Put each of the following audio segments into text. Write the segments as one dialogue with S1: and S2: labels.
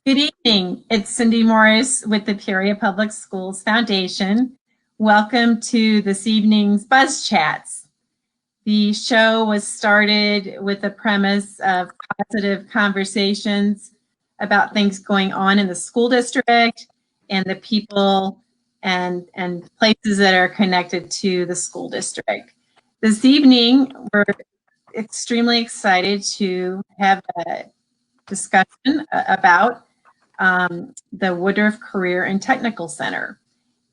S1: Good evening. It's Cindy Morris with the Peoria Public Schools Foundation. Welcome to this evening's Buzz Chats. The show was started with the premise of positive conversations about things going on in the school district and the people and places that are connected to the school district. This evening, we're extremely excited to have a discussion about the Woodruff Career and Technical Center.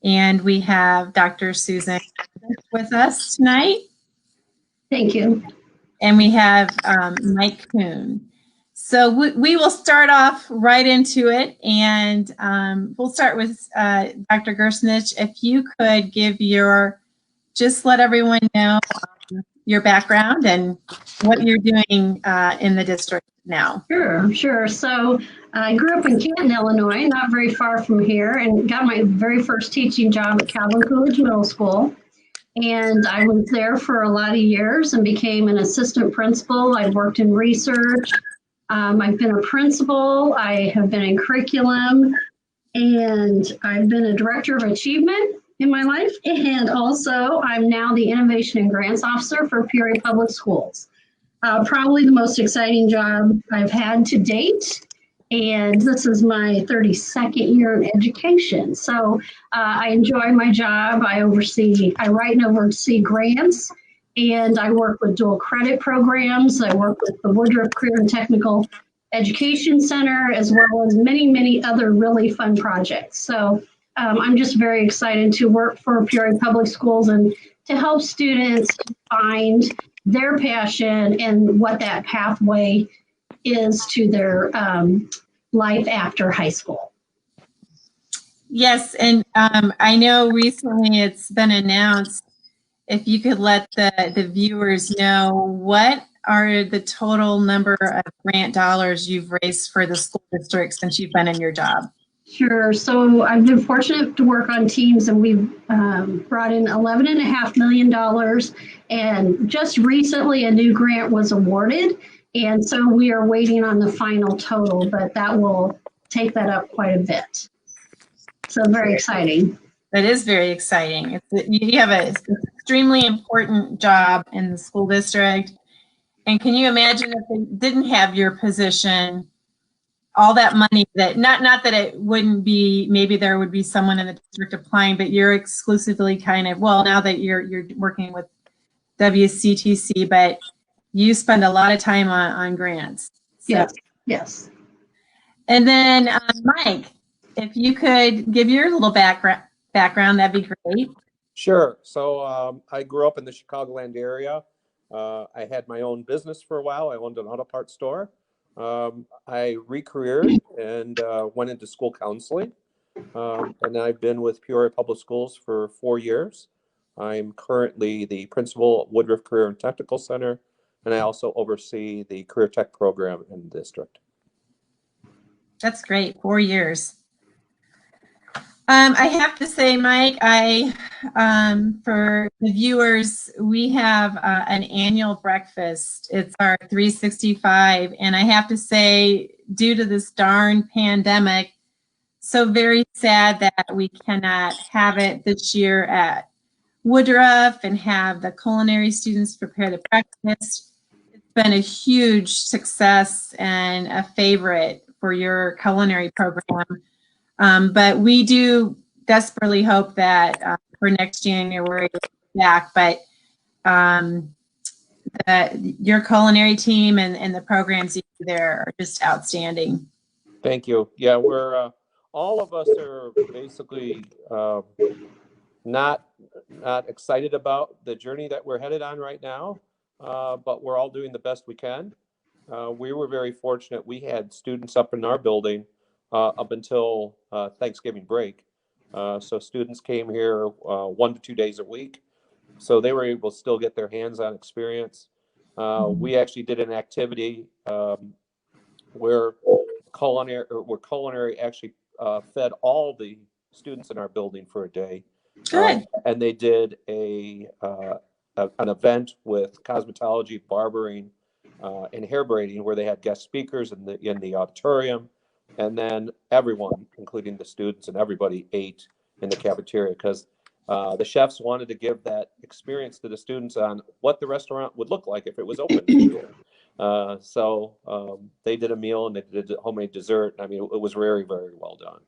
S1: And we have Dr. Susan with us tonight.
S2: Thank you.
S1: And we have Mike Kuhn. So we will start off right into it. And we'll start with Dr. Gersonich. If you could give just let everyone know your background and what you're doing in the district now.
S2: Sure. So I grew up in Canton, Illinois, not very far from here, and got my very first teaching job at Calvin Coolidge Middle School. And I was there for a lot of years and became an assistant principal. I've worked in research. I've been a principal. I have been in curriculum, and I've been a director of achievement in my life. And also, I'm now the Innovation and Grants Officer for Peoria Public Schools. Probably the most exciting job I've had to date. And this is my 32nd year in education. So I enjoy my job. I write and oversee grants, and I work with dual credit programs. I work with the Woodruff Career and Technical Education Center, as well as many, many other really fun projects. So I'm just very excited to work for Peoria Public Schools and to help students find their passion and what that pathway is to their life after high school.
S1: Yes, and I know recently it's been announced, if you could let the viewers know, what are the total number of grant dollars you've raised for the school district since you've been in your job?
S2: Sure. So I've been fortunate to work on teams, and we've brought in $11.5 million. And just recently, a new grant was awarded. And so we are waiting on the final total, but that will take that up quite a bit. So very exciting.
S1: That is very exciting. You have an extremely important job in the school district. And can you imagine if they didn't have your position, all that money that, not that it wouldn't be, maybe there would be someone in the district applying, but you're exclusively kind of, well, now that you're working with WCTC, but you spend a lot of time on grants.
S2: So. Yes.
S1: And then Mike, if you could give your little background, that'd be great.
S3: Sure. So I grew up in the Chicagoland area. I had my own business for a while. I owned an auto parts store. I re-careered and went into school counseling. And I've been with Peoria Public Schools for 4 years. I'm currently the principal at Woodruff Career and Technical Center, and I also oversee the Career Tech program in the district.
S1: That's great, 4 years. I have to say, Mike, for the viewers, we have an annual breakfast. It's our 365, and I have to say, due to this darn pandemic, so very sad that we cannot have it this year at Woodruff and have the culinary students prepare the breakfast. It's been a huge success and a favorite for your culinary program. But we do desperately hope that for next January we're back. But your culinary team and the programs you do there are just outstanding.
S3: Thank you. Yeah, we're all of us are basically not excited about the journey that we're headed on right now, but we're all doing the best we can. We were very fortunate. We had students up in our building up until Thanksgiving break. So students came here 1 to 2 days a week. So they were able to still get their hands-on experience. We actually did an activity where culinary actually fed all the students in our building for a day.
S1: Good.
S3: And they did an event with cosmetology, barbering, and hair braiding, where they had guest speakers in the auditorium. And then everyone, including the students and everybody, ate in the cafeteria because the chefs wanted to give that experience to the students on what the restaurant would look like if it was open next year. So they did a meal and they did homemade dessert. I mean, it was very, very well done.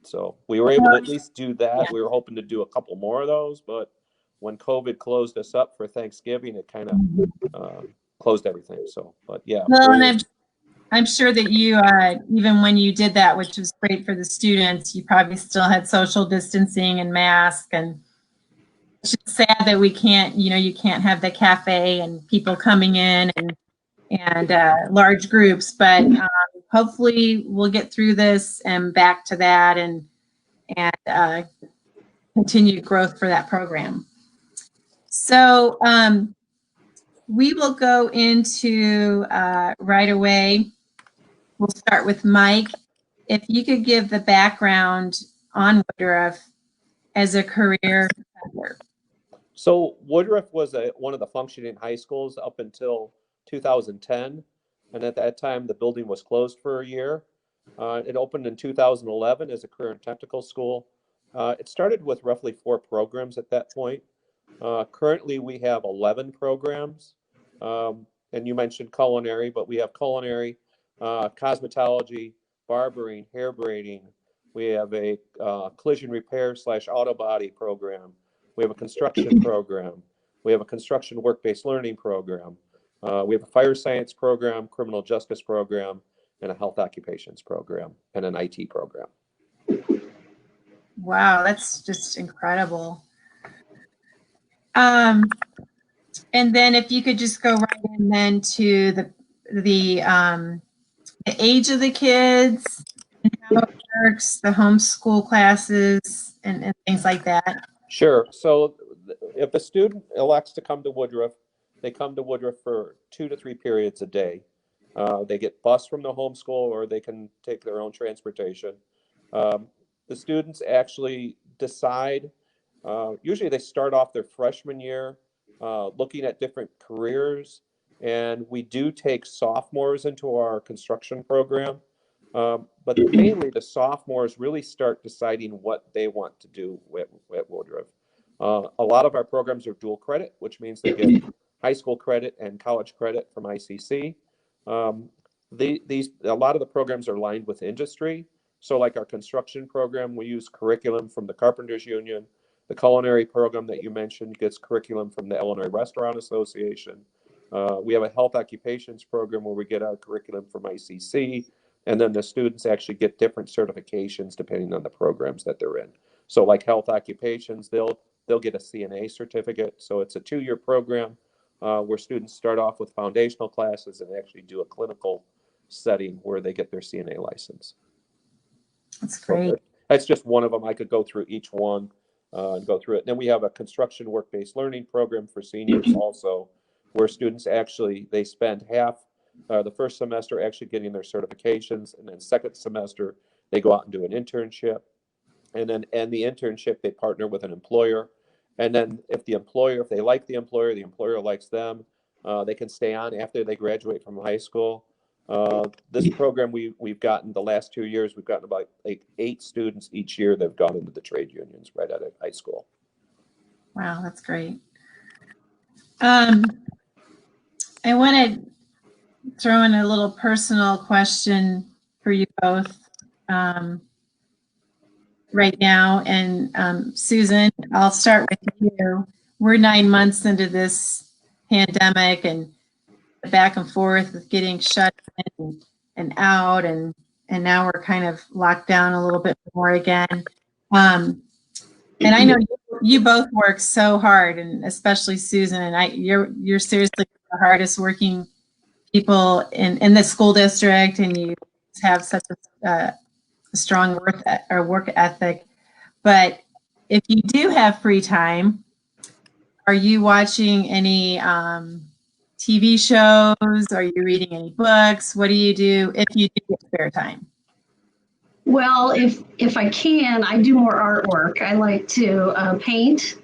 S3: So we were able to at least do that. We were hoping to do a couple more of those, but when COVID closed us up for Thanksgiving, it kind of closed everything. So, but yeah.
S1: Well, and I'm sure that you, even when you did that, which was great for the students, you probably still had social distancing and masks. And it's just sad that we can't, you can't have the cafe and people coming in and large groups. But hopefully we'll get through this and back to that and continued growth for that program. So we will go into right away. We'll start with Mike. If you could give the background on Woodruff as a career center.
S3: So Woodruff was one of the functioning high schools up until 2010. And at that time, the building was closed for a year. It opened in 2011 as a career and technical school. It started with roughly 4 programs at that point. Currently, we have 11 programs. And you mentioned culinary, but we have culinary, cosmetology, barbering, hair braiding. We have a collision repair / auto body program. We have a construction program. We have a construction work-based learning program. We have a fire science program, criminal justice program, and a health occupations program, and an IT program.
S1: Wow, that's just incredible. And then if you could just go right in then to the age of the kids and how it works, the homeschool classes and things like that.
S3: Sure. So if a student elects to come to Woodruff, they come to Woodruff for 2 to 3 periods a day. They get bused from the homeschool or they can take their own transportation. The students actually decide, usually they start off their freshman year looking at different careers, and we do take sophomores into our construction program. But mainly the sophomores really start deciding what they want to do at Woodruff. A lot of our programs are dual credit, which means they get high school credit and college credit from ICC. A lot of the programs are aligned with industry. So like our construction program, we use curriculum from the Carpenters Union. The culinary program that you mentioned gets curriculum from the Illinois Restaurant Association. We have a health occupations program where we get our curriculum from ICC. And then the students actually get different certifications depending on the programs that they're in. So like health occupations, they'll get a CNA certificate. So it's a 2-year program where students start off with foundational classes and actually do a clinical setting where they get their CNA license.
S1: That's great.
S3: So that's just one of them. I could go through each one and go through it. Then we have a construction work-based learning program for seniors also, where students actually, they spend half the first semester actually getting their certifications, and then second semester they go out and do an internship, and then end the internship they partner with an employer, and then if they like the employer likes them, they can stay on after they graduate from high school. This program we've gotten the last 2 years, we've gotten about 8 students each year that have gone into the trade unions right out of high school.
S1: Wow, that's great. I want to throw in a little personal question for you both right now. And Susan, I'll start with you. We're 9 months into this pandemic and back and forth with getting shut in and out, and now we're kind of locked down a little bit more again. And I know you both work so hard, and especially Susan, and you're seriously the hardest working people in the school district, and you have such a strong work ethic. But if you do have free time, are you watching any TV shows? Are you reading any books? What do you do if you do get spare time?
S2: Well, if I can, I do more artwork. I like to paint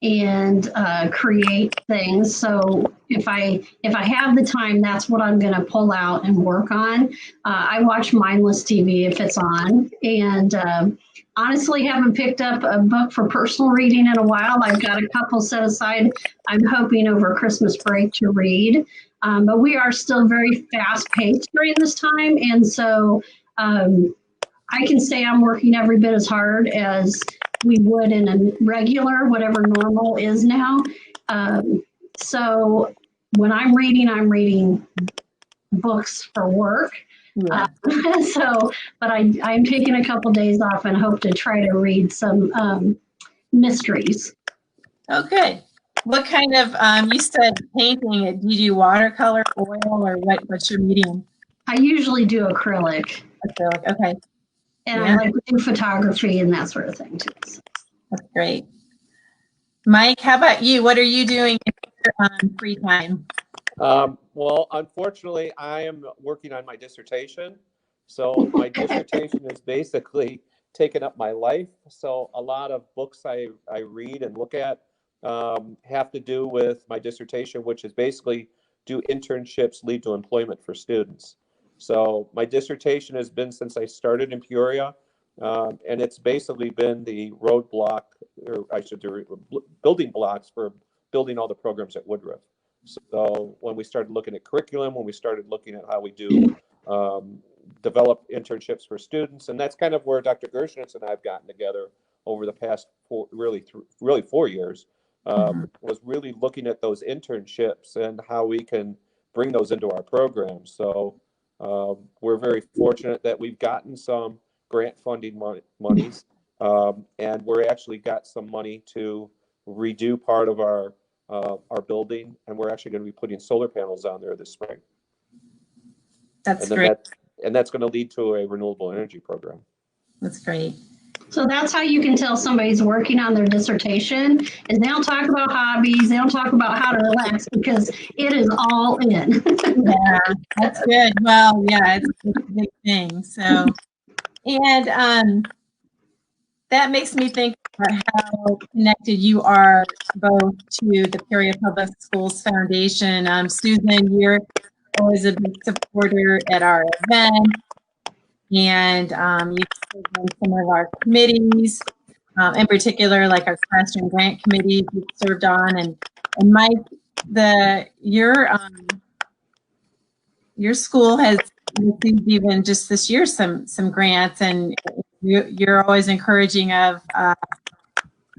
S2: and create things. So if I have the time, that's what I'm going to pull out and work on. I watch mindless TV if it's on, and honestly haven't picked up a book for personal reading in a while. I've got a couple set aside. I'm hoping over Christmas break to read, but we are still very fast paced during this time, and so I can say I'm working every bit as hard as we would in a regular, whatever normal is now. So when I'm reading books for work.
S1: Yeah.
S2: But I'm taking a couple days off and hope to try to read some mysteries.
S1: Oh, good. What kind of, you said painting, do you do watercolor, oil, or what's your medium?
S2: I usually do acrylic.
S1: Acrylic, okay.
S2: And
S1: Yeah.
S2: I like to do photography and that sort of thing too.
S1: That's great. Mike, how about you? What are you doing in your free time?
S3: Well, unfortunately, I am working on my dissertation. So my dissertation is basically taken up my life. So a lot of books I read and look at have to do with my dissertation, which is basically do internships lead to employment for students. So my dissertation has been since I started in Peoria, and it's basically been the roadblock, or I should do building blocks for building all the programs at Woodruff. So when we started looking at curriculum, when we started looking at how we do develop internships for students, and that's kind of where Dr. Gershonitz and I have gotten together over the past really 4 years, was really looking at those internships and how we can bring those into our program. So we're very fortunate that we've gotten some grant funding monies, and we're actually got some money to redo part of our building, and we're actually going to be putting solar panels on there this spring.
S1: That's great.
S3: And that's going to lead to a renewable energy program.
S1: That's great.
S2: So that's how you can tell somebody's working on their dissertation, is they don't talk about hobbies, they don't talk about how to relax, because it is all in.
S1: Yeah, that's good. Well, yeah, it's a big thing. So, and that makes me think about how connected you are both to the Peoria Public Schools Foundation. Susan, you're always a big supporter at our event, and you've served on some of our committees, in particular, like our classroom grant committee you've served on, and Mike, your school has received even just this year some grants, and you're always encouraging of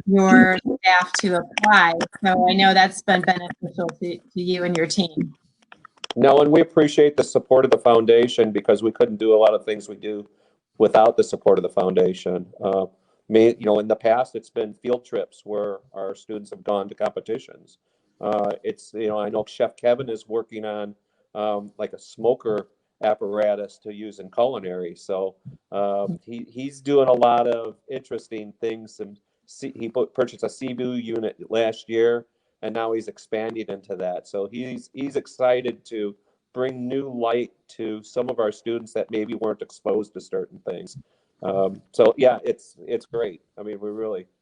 S1: your staff to apply. So I know that's been beneficial to you and your team.
S3: No, and we appreciate the support of the foundation, because we couldn't do a lot of things we do without the support of the foundation. In the past, it's been field trips where our students have gone to competitions. I know Chef Kevin is working on like a smoker apparatus to use in culinary. So he's doing a lot of interesting things. And he purchased a Cebu unit last year, and now he's expanding into that. So he's excited to bring new light to some of our students that maybe weren't exposed to certain things. So yeah, it's great. I mean,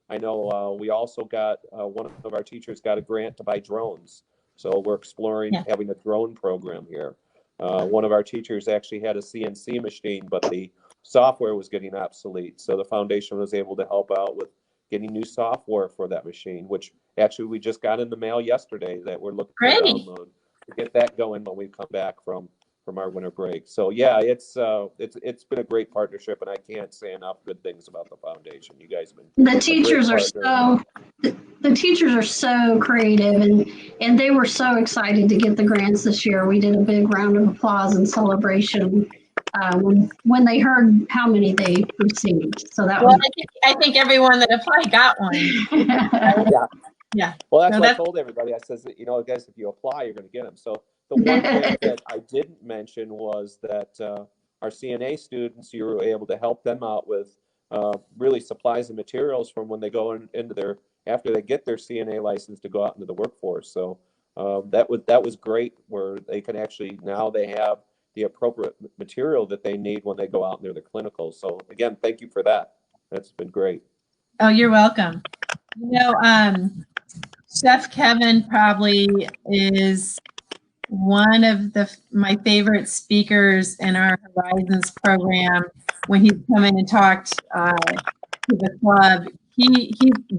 S3: I know we also got one of our teachers got a grant to buy drones. So we're exploring having a drone program here. One of our teachers actually had a CNC machine, but the software was getting obsolete. So the foundation was able to help out with getting new software for that machine, which actually we just got in the mail yesterday that we're looking to download to get that going when we come back from our winter break. So yeah, it's been a great partnership, and I can't say enough good things about the foundation. You guys have been
S2: the teachers are so creative, and they were so excited to get the grants this year. We did a big round of applause and celebration when they heard how many they received. So that
S1: I think everyone that applied got one. Yeah.
S3: Well, that's what I told everybody. I says, guys, if you apply, you're going to get them. So the one thing that I didn't mention was that our CNA students, you were able to help them out with really supplies and materials from when they go into after they get their CNA license to go out into the workforce. So that was great, where they can actually, now they have the appropriate material that they need when they go out and do their clinicals. So again, thank you for that. That's been great.
S1: Oh, you're welcome. Chef Kevin probably is one of my favorite speakers in our Horizons program. When he's come in and talked to the club, he's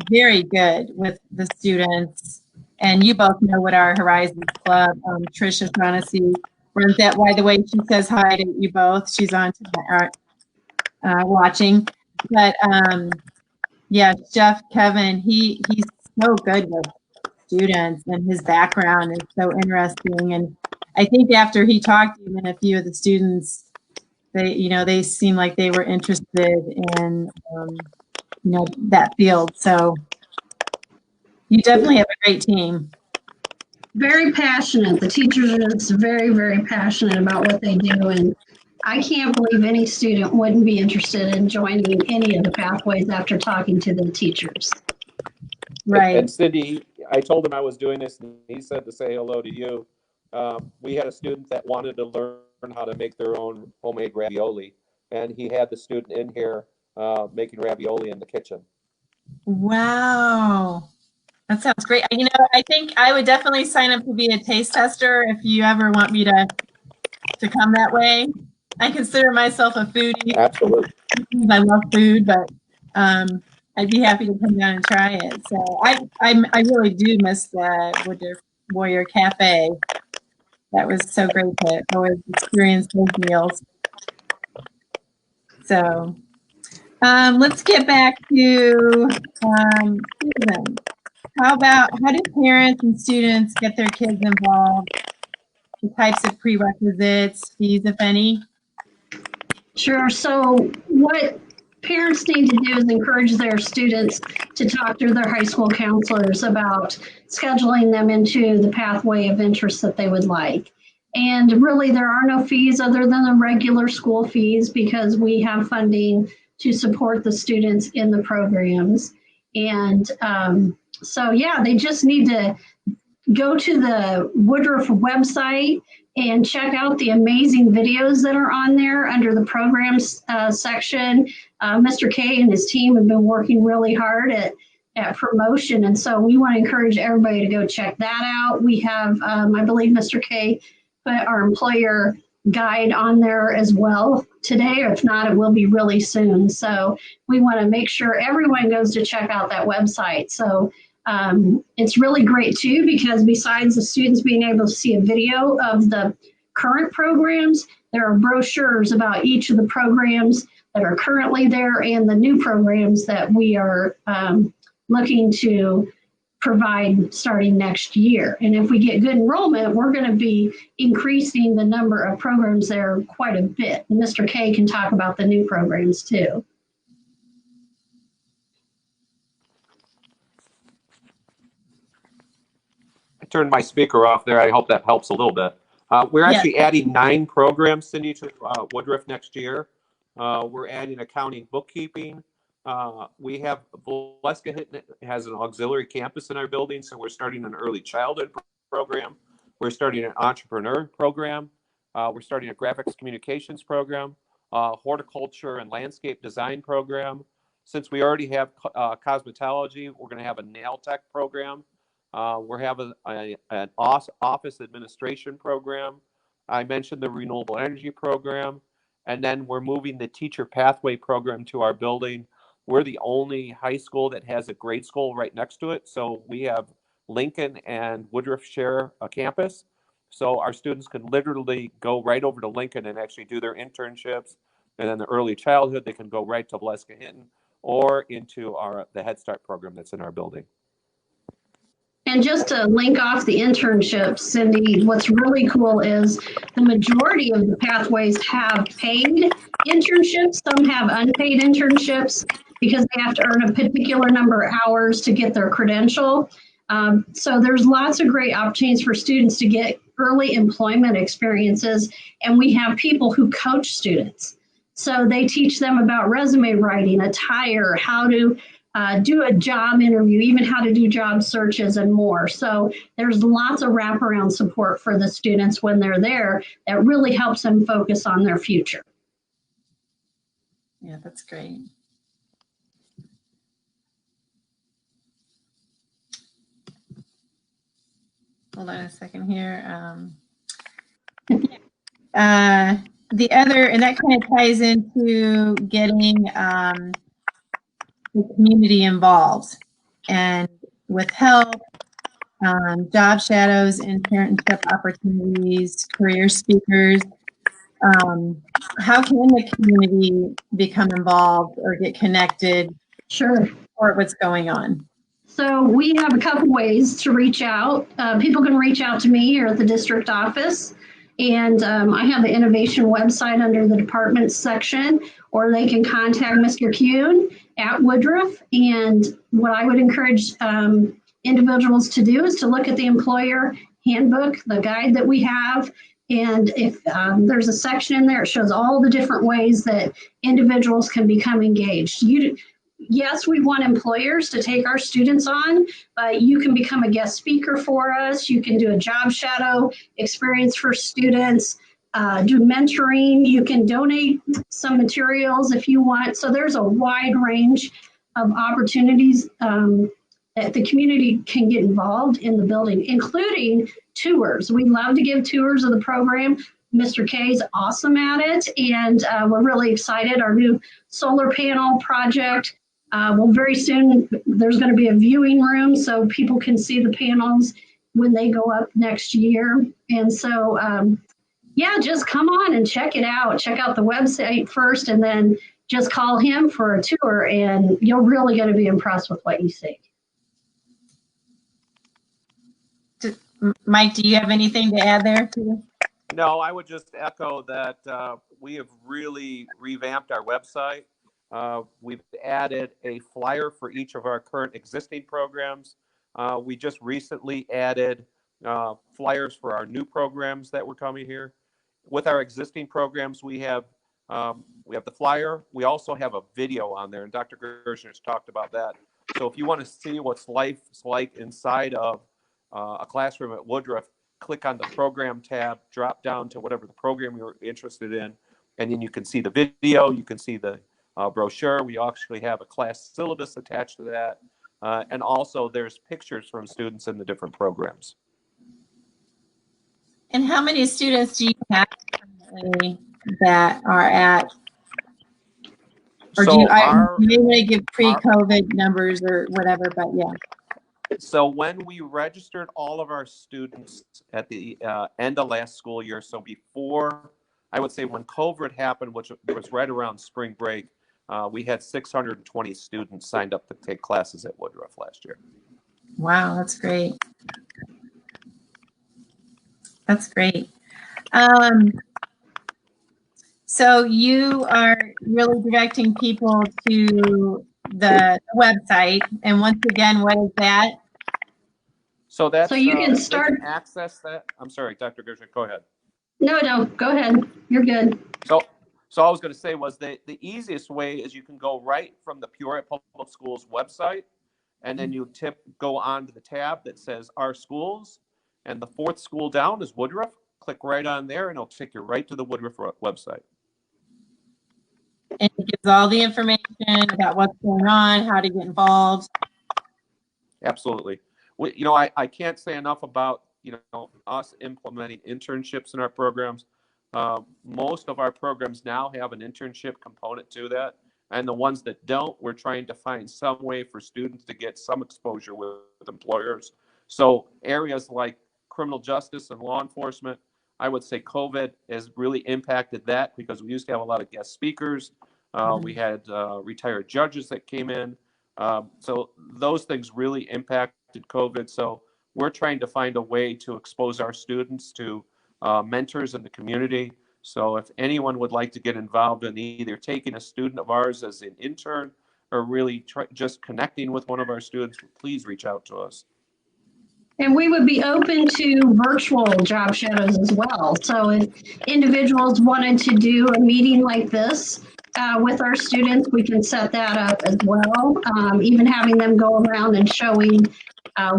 S1: very good with the students. And you both know what our Horizons Club, Tricia Shaughnessy runs that. By the way, she says hi to you both. She's on tonight, watching. But yeah, Chef Kevin, he's so good with students, and his background is so interesting. And I think after he talked to even a few of the students, they seemed like they were interested in that field. So you definitely have a great team.
S2: Very passionate. The teachers are just very, very passionate about what they do. And I can't believe any student wouldn't be interested in joining any of the pathways after talking to the teachers.
S1: Right.
S3: And Cindy, I told him I was doing this, and he said to say hello to you. We had a student that wanted to learn how to make their own homemade ravioli, and he had the student in here making ravioli in the kitchen.
S1: Wow. That sounds great. I think I would definitely sign up to be a taste tester if you ever want me to come that way. I consider myself a foodie.
S3: Absolutely.
S1: I love food, but I'd be happy to come down and try it. So I really do miss the Woodruff Warrior Cafe. That was so great to always experience those meals. So let's get back to Susan. How do parents and students get their kids involved? The types of prerequisites, fees, if any?
S2: Sure. So what parents need to do is encourage their students to talk to their high school counselors about scheduling them into the pathway of interest that they would like. And really, there are no fees other than the regular school fees because we have funding to support the students in the programs. And so, yeah, they just need to go to the Woodruff website and check out the amazing videos that are on there under the programs section. Mr. K and his team have been working really hard at promotion. And so we want to encourage everybody to go check that out. We have, I believe Mr. K put our employer guide on there as well today, or if not, it will be really soon. So we want to make sure everyone goes to check out that website. So it's really great too, because besides the students being able to see a video of the current programs, there are brochures about each of the programs that are currently there and the new programs that we are looking to provide starting next year. And if we get good enrollment, we're going to be increasing the number of programs there quite a bit. And Mr. K can talk about the new programs too.
S3: I turned my speaker off there. I hope that helps a little bit. We're actually adding 9 programs, Cindy, to Woodruff next year. We're adding accounting, bookkeeping. We have Valeska has an auxiliary campus in our building, so we're starting an early childhood program. We're starting an entrepreneur program. We're starting a graphics communications program, horticulture and landscape design program. Since we already have cosmetology, we're going to have a nail tech program. We're having an office administration program. I mentioned the renewable energy program. And then we're moving the teacher pathway program to our building. We're the only high school that has a grade school right next to it. So we have Lincoln and Woodruff share a campus. So our students can literally go right over to Lincoln and actually do their internships. And then the early childhood, they can go right to Valeska Hinton or into the Head Start program that's in our building.
S2: And just to link off the internships, Cindy, what's really cool is the majority of the pathways have paid internships. Some have unpaid internships because they have to earn a particular number of hours to get their credential. So there's lots of great opportunities for students to get early employment experiences. And we have people who coach students. So they teach them about resume writing, attire, how to do a job interview, even how to do job searches and more. So there's lots of wraparound support for the students when they're there that really helps them focus on their future.
S1: Yeah, that's great. hold on a second here. The other, and that kind of ties into getting the community involved, and with help, job shadows, internship opportunities, career speakers. How can the community become involved or get connected
S2: Sure.
S1: or what's going on?
S2: So we have a couple ways to reach out. People can reach out to me here at the district office, and I have the innovation website under the departments section, or they can contact Mr. Kuhn at Woodruff. And what I would encourage individuals to do is to look at the employer handbook, the guide that we have. And if there's a section in there, it shows all the different ways that individuals can become engaged. Yes, we want employers to take our students on, but you can become a guest speaker for us. You can do a job shadow experience for students, do mentoring. You can donate some materials if you want. So there's a wide range of opportunities that the community can get involved in the building, including tours. We love to give tours of the program. Mr. K is awesome at it, and we're really excited. Our new solar panel project. Well, very soon there's going to be a viewing room so people can see the panels when they go up next year. And so, yeah, just come on and check it out. Check out the website first, and then just call him for a tour, and you're really going to be impressed with what you see.
S1: Mike, do you have anything to add there?
S3: No, I would just echo that we have really revamped our website. We've added a flyer for each of our current existing programs. We just recently added flyers for our new programs that were coming here. With our existing programs, we have the flyer. We also have a video on there, and Dr. Gershner's talked about that. So if you want to see what's life's like inside of a classroom at Woodruff, click on the program tab, drop down to whatever the program you're interested in, and then you can see the video, you can see the brochure. We actually have a class syllabus attached to that. And also there's pictures from students in the different programs.
S1: And how many students do you have currently that are at, or
S3: So
S1: you may want to give pre-COVID numbers or whatever, but yeah.
S3: So when we registered all of our students at the end of last school year, so before, I would say when COVID happened, which was right around spring break, we had 620 students signed up to take classes at Woodruff last year.
S1: Wow, that's great. That's great. So you are really directing people to the website, and once again, what is that?
S3: So that's
S2: so you can start
S3: they can access that. I'm sorry, Dr. Gershner, go ahead.
S2: No, go ahead. You're good.
S3: So I was going to say was the easiest way is you can go right from the Peoria Public Schools website, and then you go on to the tab that says Our Schools, and the fourth school down is Woodruff. Click right on there, and it'll take you right to the Woodruff website.
S1: And it gives all the information about what's going on, how to get involved.
S3: Absolutely. I can't say enough about us implementing internships in our programs. Most of our programs now have an internship component to that, and the ones that don't, we're trying to find some way for students to get some exposure with employers. So areas like criminal justice and law enforcement, I would say COVID has really impacted that because we used to have a lot of guest speakers. We had retired judges that came in. So those things really impacted COVID. So we're trying to find a way to expose our students to mentors in the community. So if anyone would like to get involved in either taking a student of ours as an intern or really just connecting with one of our students, please reach out to us.
S2: And we would be open to virtual job shadows as well. So if individuals wanted to do a meeting like this with our students, we can set that up as well. Even having them go around and showing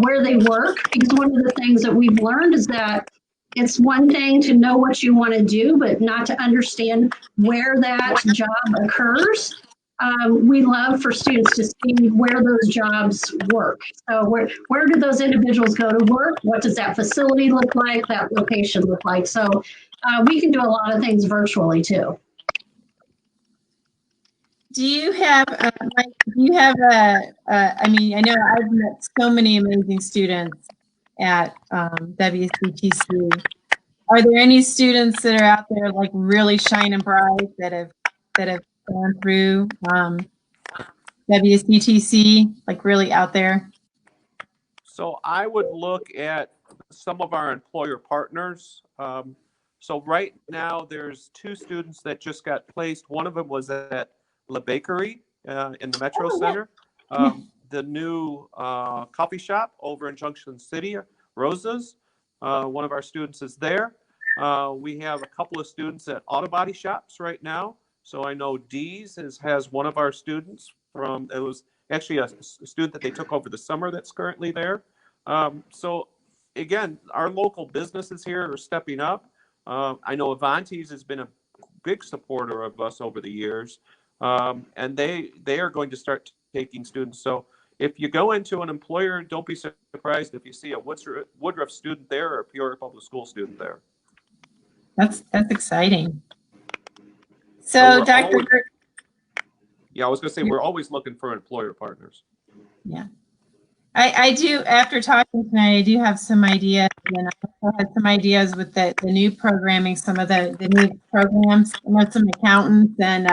S2: where they work. Because one of the things that we've learned is that it's one thing to know what you want to do, but not to understand where that job occurs. we love for students to see where those jobs work. So where do those individuals go to work? What does that facility look like? That location look like? So we can do a lot of things virtually too.
S1: Do you have, Mike, do you have I mean, I know I've met so many amazing students at WCTC. Are there any students that are out there like really shining bright that have gone through WCTC, like really out there?
S3: So I would look at some of our employer partners. So right now, there's 2 students that just got placed. One of them was at La Bakery in the Metro Center. The new coffee shop over in Junction City, Rosa's. One of our students is there. We have a couple of students at auto body shops right now. So I know Dee's has one of our students from, it was actually a student that they took over the summer that's currently there. So again, our local businesses here are stepping up. I know Avanti's has been a big supporter of us over the years. And they are going to start taking students. So if you go into an employer, don't be surprised if you see a Woodruff student there or a Peoria Public School student there.
S1: That's exciting. So, Dr.
S3: Yeah, I was going to say, we're always looking for employer partners.
S1: Yeah. I do, after talking tonight, I do have some ideas, and I also had some ideas with the new programming, some of the new programs. I know some accountants and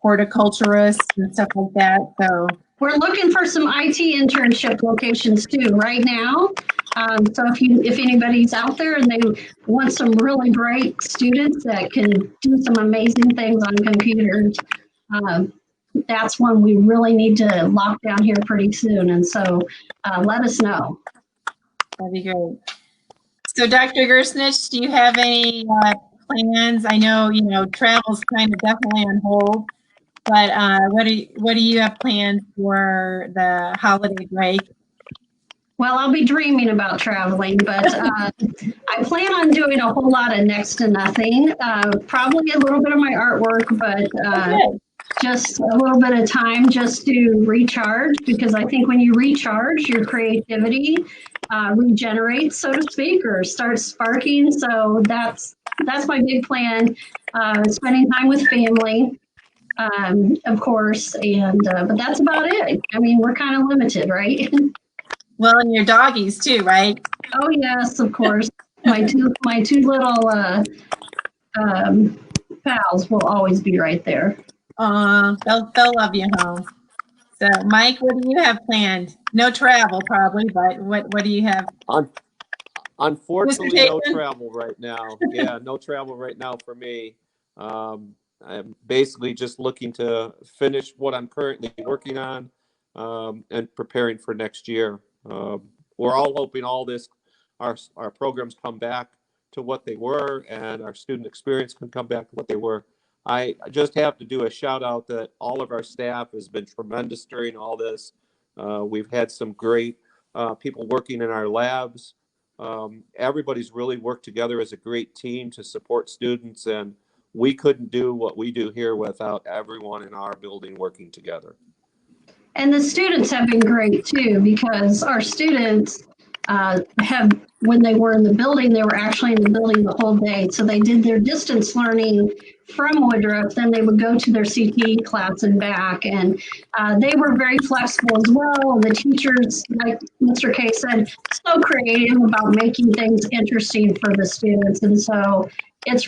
S1: horticulturists and stuff like that. So
S2: we're looking for some IT internship locations too right now. So if anybody's out there and they want some really bright students that can do some amazing things on computers, that's one we really need to lock down here pretty soon. And so let us know.
S1: That'd be great. So Dr. Gersnich, do you have any plans? I know, travel's kind of definitely on hold, but what do you have planned for the holiday break?
S2: Well, I'll be dreaming about traveling, but I plan on doing a whole lot of next to nothing. Probably a little bit of my artwork, but just a little bit of time just to recharge, because I think when you recharge, your creativity regenerates, so to speak, or starts sparking. So that's my big plan. Spending time with family, of course, and but that's about it. I mean, we're kind of limited, right?
S1: Well, and your doggies too, right?
S2: Oh yes, of course. My two little pals will always be right there.
S1: They'll love you home. So, Mike, what do you have planned? No travel, probably, but what do you have?
S3: Unfortunately, no travel right now. Yeah, no travel right now for me. I'm basically just looking to finish what I'm currently working on and preparing for next year. We're all hoping our programs come back to what they were, and our student experience can come back to what they were. I just have to do a shout out that all of our staff has been tremendous during all this. We've had some great people working in our labs. Everybody's really worked together as a great team to support students, and we couldn't do what we do here without everyone in our building working together.
S2: And the students have been great too, because our students when they were in the building, they were actually in the building the whole day. So they did their distance learning from Woodruff, then they would go to their CTE class and back. And they were very flexible as well. And the teachers, like Mr. K said, so creative about making things interesting for the students. And so it's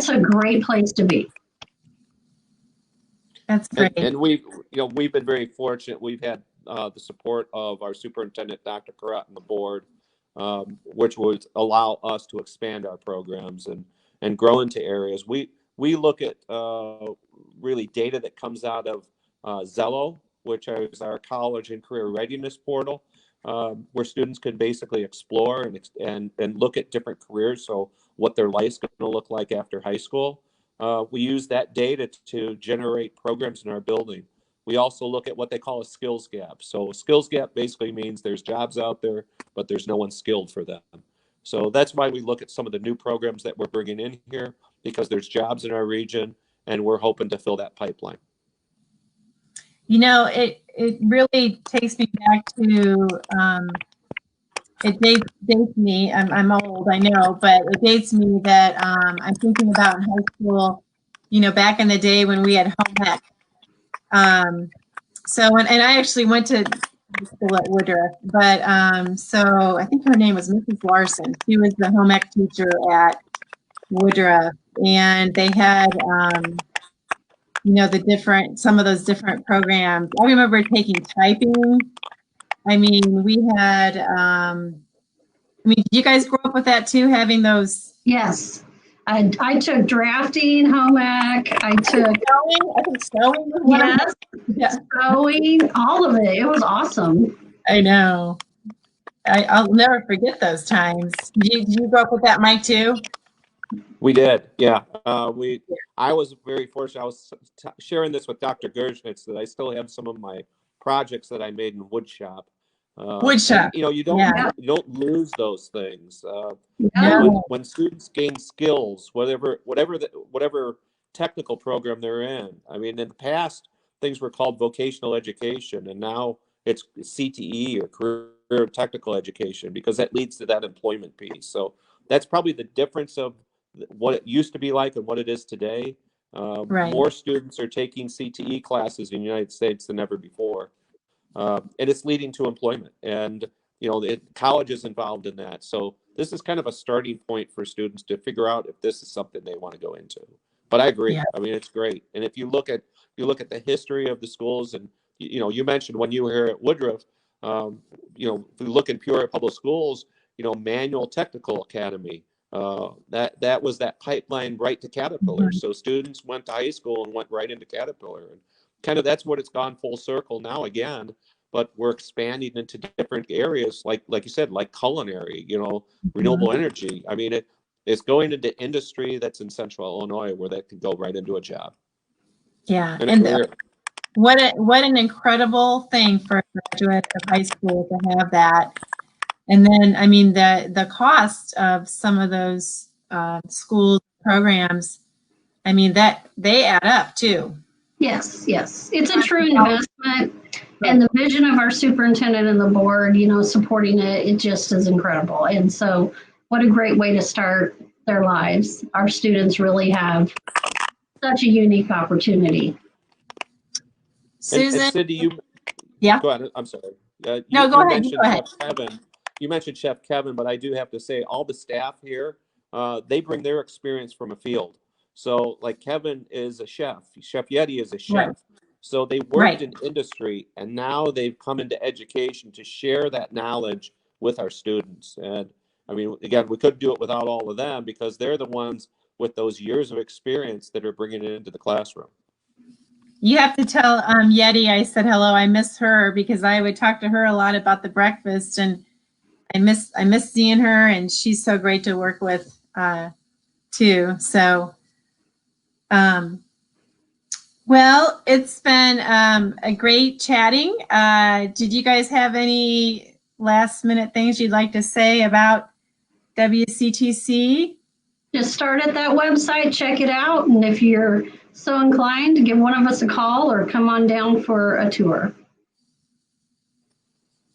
S2: a great place to be.
S1: That's great.
S3: And we've been very fortunate. We've had the support of our superintendent, Dr. Carrott, and the board, which would allow us to expand our programs and grow into areas. We look at really data that comes out of Zello, which is our college and career readiness portal, where students can basically explore and look at different careers. So what their life's going to look like after high school. We use that data to generate programs in our building. We also look at what they call a skills gap. So a skills gap basically means there's jobs out there, but there's no one skilled for them. So that's why we look at some of the new programs that we're bringing in here, because there's jobs in our region and we're hoping to fill that pipeline.
S1: You know, it really takes me back to it dates me. I'm old, I know, but it dates me that I'm thinking about in high school. You know, back in the day when we had home ec. So and I actually went to school at Woodruff, but so I think her name was Mrs. Larson. She was the home ec teacher at Woodruff, and they had you know, some of those different programs. I remember taking typing. I mean, we had I mean, did you guys grow up with that too, having those
S2: Yes. I took drafting, home ec. I took,
S1: sewing? I think sewing was one of them.
S2: yes,
S1: Yeah,
S2: sewing, all of it. It was awesome.
S1: I know. I'll never forget those times. Did you grow up with that, Mike, too?
S3: We did, yeah. I was very fortunate. I was sharing this with Dr. Gershnitz that I still have some of my projects that I made in woodshop.
S1: Woodshop.
S3: And, you know, you don't lose those things.
S1: No.
S3: When students gain skills, whatever technical program they're in. I mean, in the past, things were called vocational education, and now it's CTE or career technical education because that leads to that employment piece. So that's probably the difference of what it used to be like and what it is today.
S1: Right.
S3: More students are taking CTE classes in the United States than ever before. And it's leading to employment, and you know, college is involved in that. So this is kind of a starting point for students to figure out if this is something they want to go into. But I agree.
S1: Yeah.
S3: I mean, it's great. And if you look at the history of the schools, and you know, you mentioned when you were here at Woodruff, you know, if we look in Peoria Public Schools, you know, Manual Technical Academy, that was that pipeline right to Caterpillar.
S1: Mhm.
S3: So students went to high school and went right into Caterpillar, and kind of that's what it's gone full circle now again. But we're expanding into different areas, like you said, like culinary, you know, renewable energy. I mean, it's going into industry that's in Central Illinois where that could go right into a job.
S1: Yeah.
S3: And a
S1: And
S3: career.
S1: what an incredible thing for a graduate of high school to have that. And then, I mean, the cost of some of those school programs, I mean, that they add up too.
S2: Yes, yes. It's a true investment. And the vision of our superintendent and the board, you know, supporting it, it just is incredible. And so what a great way to start their lives. Our students really have such a unique opportunity.
S1: Susan?
S3: And Cindy,
S1: Yeah.
S3: Go ahead. I'm sorry.
S1: No, go ahead. Go ahead.
S3: Chef Kevin. You mentioned Chef Kevin, but I do have to say all the staff here, they bring their experience from a field. So like Kevin is a chef. Chef Yeti is a chef.
S1: Right.
S3: So they worked in industry, and now they've come into education to share that knowledge with our students. And I mean, again, we couldn't do it without all of them because they're the ones with those years of experience that are bringing it into the classroom.
S1: You have to tell Yeti I said hello. I miss her because I would talk to her a lot about the breakfast, and I miss seeing her, and she's so great to work with too. So, well, it's been a great chatting. Did you guys have any last minute things you'd like to say about WCTC?
S2: Just start at that website, check it out, and if you're so inclined, give one of us a call or come on down for a tour.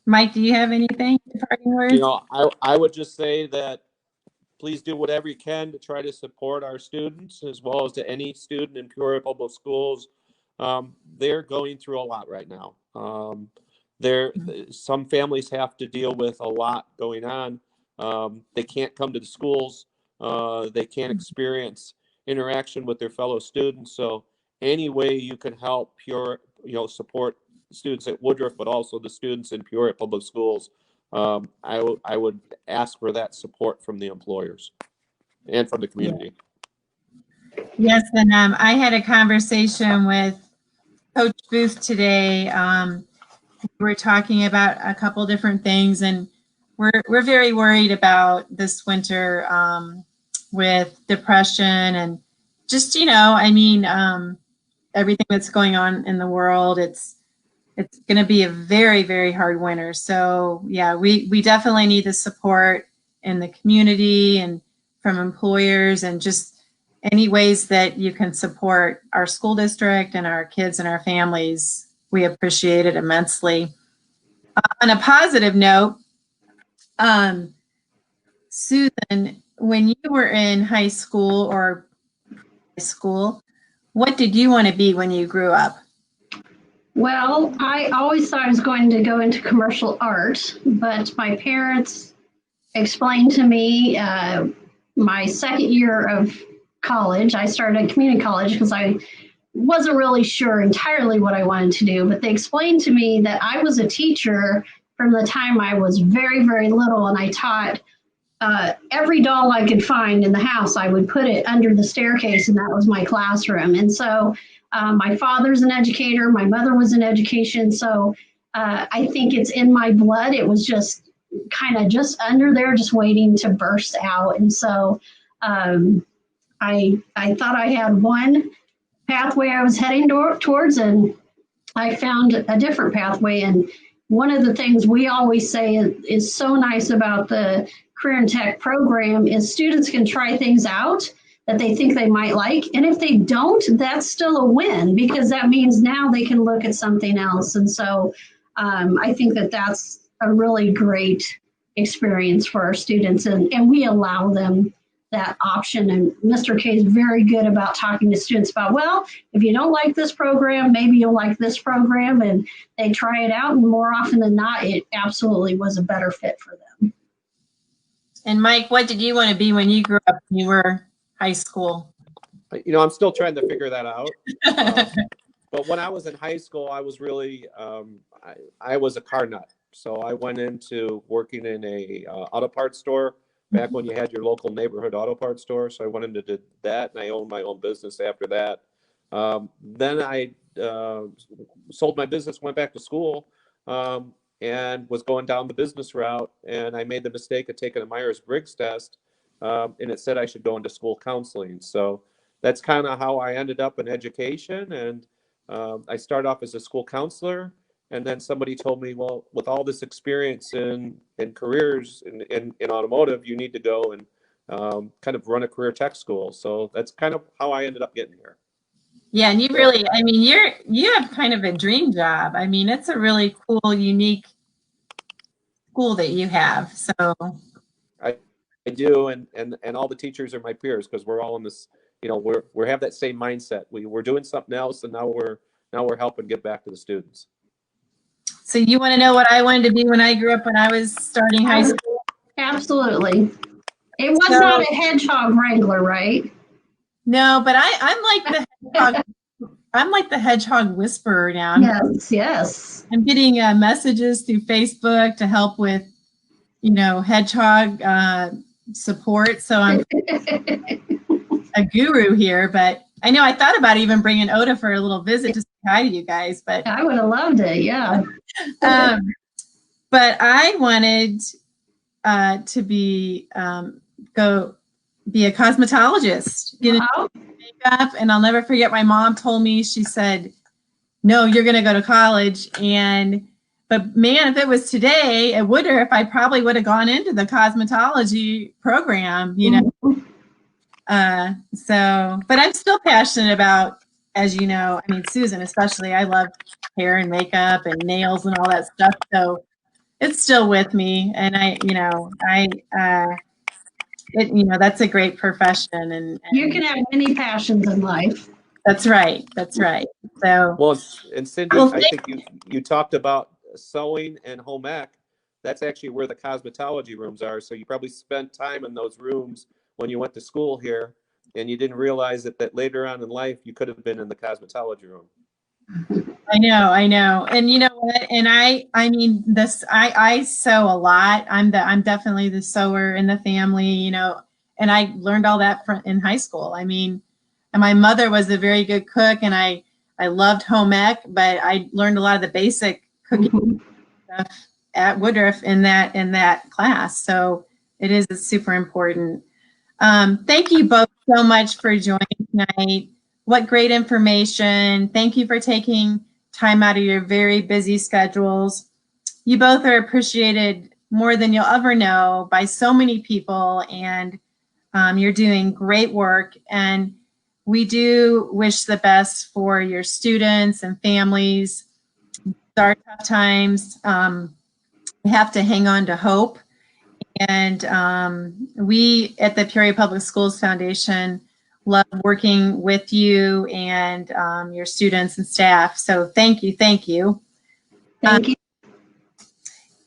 S1: Mike, do you have anything? Parting words?
S3: You know, I would just say that please do whatever you can to try to support our students as well as to any student in Peoria Public Schools. They're going through a lot right now. Some families have to deal with a lot going on. They can't come to the schools. They can't experience interaction with their fellow students. So any way you can help support students at Woodruff, but also the students in Peoria Public Schools, I would ask for that support from the employers and from the community.
S1: Yes, and I had a conversation with Coach Booth today. We were talking about a couple different things, and we're very worried about this winter with depression and just, you know, I mean, everything that's going on in the world. It's going to be a very, very hard winter. So yeah, we definitely need the support in the community and from employers, and just any ways that you can support our school district and our kids and our families. we appreciate it immensely. On a positive note, Susan, when you were in high school or high school, what did you want to be when you grew up?
S2: Well, I always thought I was going to go into commercial art, but my parents explained to me my second year of college. I started at community college because I wasn't really sure entirely what I wanted to do, but they explained to me that I was a teacher from the time I was very, very little, and I taught every doll I could find in the house. I would put it under the staircase, and that was my classroom. And so my father's an educator, my mother was in education, so I think it's in my blood. It was just kind of just under there, just waiting to burst out. And so I thought I had one pathway I was heading towards, and I found a different pathway. And one of the things we always say is so nice about the Career and Tech program is students can try things out that they think they might like. And if they don't, that's still a win, because that means now they can look at something else. And so I think that that's a really great experience for our students, and we allow them that option. And Mr. K is very good about talking to students about, well, if you don't like this program, maybe you'll like this program, and they try it out, and more often than not, it absolutely was a better fit for them.
S1: And Mike, what did you want to be when you grew up, when you were high school?
S3: You know, I'm still trying to figure that out. But when I was in high school, I was really, I was a car nut. So I went into working in a auto parts store back when you had your local neighborhood auto parts store. So I went into did that, and I owned my own business after that. Then I sold my business, went back to school, and was going down the business route. And I made the mistake of taking a Myers-Briggs test, and it said I should go into school counseling. So that's kind of how I ended up in education. And I started off as a school counselor. And then somebody told me, well, with all this experience in careers in automotive, you need to go and kind of run a career tech school. So that's kind of how I ended up getting here.
S1: Yeah, and you really, I mean, you have kind of a dream job. I mean, it's a really cool, unique school that you have. So
S3: I do, and all the teachers are my peers, because we're all in this, you know, we have that same mindset. We're doing something else, and now we're helping give back to the students.
S1: So you want to know what I wanted to be when I grew up, when I was starting high school?
S2: Absolutely. It was not a hedgehog wrangler, right?
S1: No, but I'm like the hedgehog. I'm like the hedgehog whisperer now.
S2: Yes.
S1: I'm getting messages through Facebook to help with, you know, hedgehog support. So I'm a guru here, but I know I thought about even bringing Oda for a little visit to say hi to you guys, but
S2: I would have loved it. Yeah.
S1: But I wanted to be go be a cosmetologist, get into makeup, and I'll never forget. My mom told me, she said, "No, you're going to go to college." But man, if it was today at Woodruff, I probably would have gone into the cosmetology program, you know. But I'm still passionate about, as you know, I mean, Susan especially, I love hair and makeup and nails and all that stuff. So it's still with me. And that's a great profession. And
S2: you can have many passions in life.
S1: That's right. That's right. So,
S3: well, and Cindy, I think you talked about sewing and home ec. That's actually where the cosmetology rooms are. So you probably spent time in those rooms when you went to school here, and you didn't realize that later on in life you could have been in the cosmetology room.
S1: I know. And you know what? And I mean, I sew a lot. I'm definitely the sewer in the family, you know, and I learned all that in high school. I mean, and my mother was a very good cook, and I loved home ec, but I learned a lot of the basic cooking stuff at Woodruff in that class. So it is super important. Thank you both so much for joining tonight. What great information. Thank you for taking time out of your very busy schedules. You both are appreciated more than you'll ever know by so many people, and you're doing great work. And we do wish the best for your students and families. are tough times. We have to hang on to hope. And we at the Peoria Public Schools Foundation love working with you and your students and staff. So thank you, thank you.
S2: Thank you.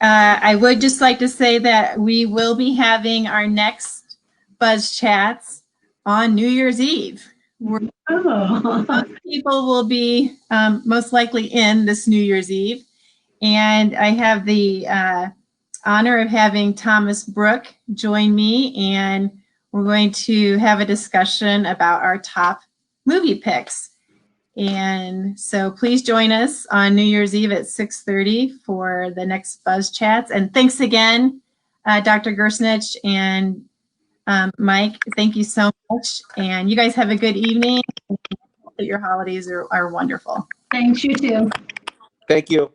S1: I would just like to say that we will be having our next Buzz Chats on New Year's Eve.
S2: Oh,
S1: People will be most likely in this New Year's Eve. And I have the honor of having Thomas Brook join me, and we're going to have a discussion about our top movie picks. And so please join us on New Year's Eve at 6:30 for the next Buzz Chats. And thanks again, Dr. Gersnich and Mike. Thank you so much. And you guys have a good evening. Your holidays are wonderful.
S2: thanks, you too.
S3: Thank you.